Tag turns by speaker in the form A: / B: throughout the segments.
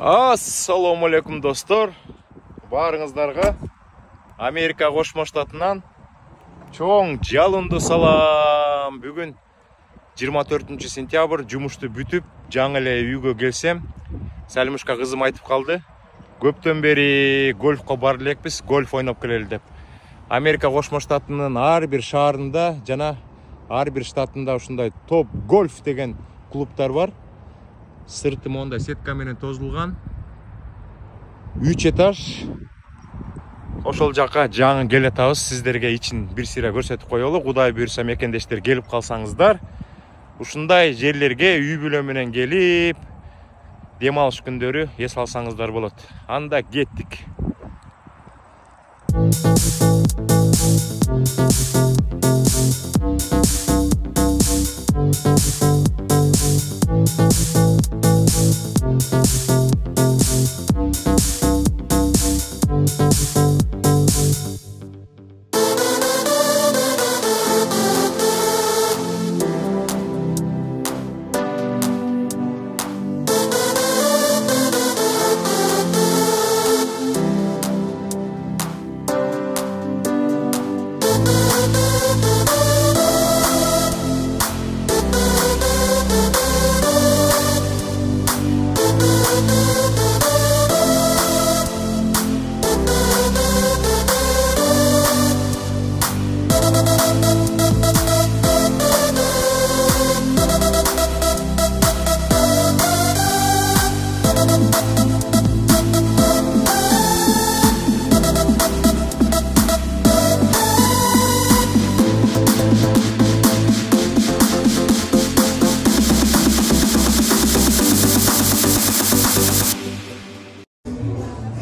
A: Assalamu alaikum dostlar. Barыңыздарга Америка Кошмо Штатынан чоң жалынды салам. Бүгүн 24 сентябрь, жумушту бүтүп, жаңы эле үйгө келсем, Салимушка кызым айтып калды. Көптөн бери гольфко бар элекпиз, гольф ойноп келели деп. Америка Кошмо Штатынын ар бир шаарында жана ар бир штатында ушундай топ гольф деген клубтар бар. Сырты монда сетка менен тозулган. 3 этаж. Ошол жака жаңы келатабыз. Сиздерге ичин бир сыйра көрсөтүп коелу. Кудай буйрса мекендештер келип калсаңыздар, ушундай жерлерге үй бүлө менен келип, дем алыш күндөрү эс алсаңыздар болот. Анда кеттик.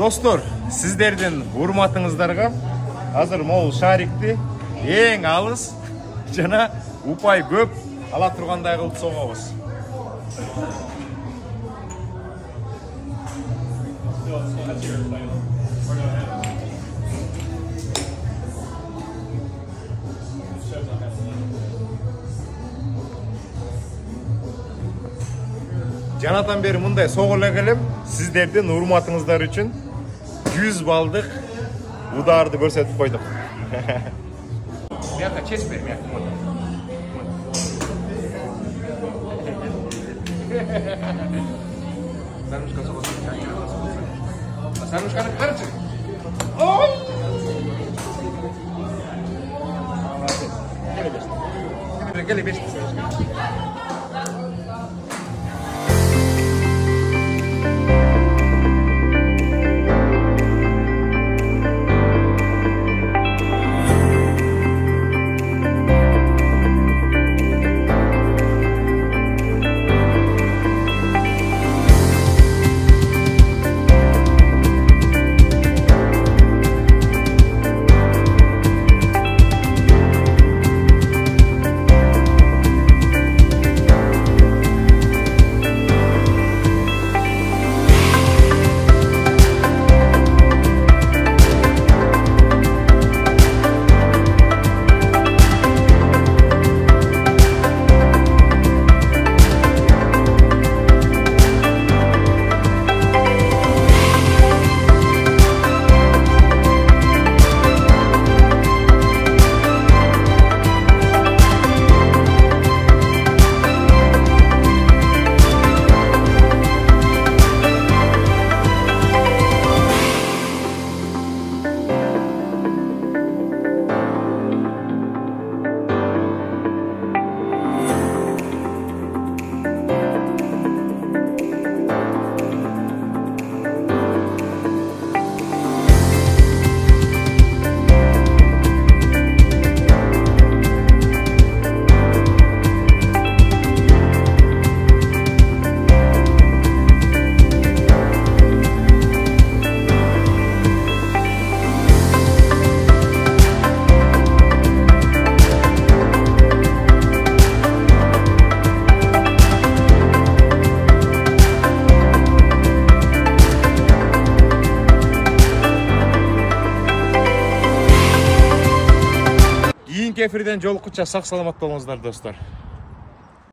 A: Достор, сиздердин урматыңыздарга азыр могул шарикти эң алыс жана упай көп ала тургандай кылып согобуз. Жанатан бери мындай сого эле келем, сиздердин урматыңыздар үчүн 100 балдык ударды көрсөтүп койдук. Мияка чес бер, мияка. Санушка согосун. Санушканы карачы. Ой! Келе беш. Эфирден жолуккуча сак саламат болуңуздар достор.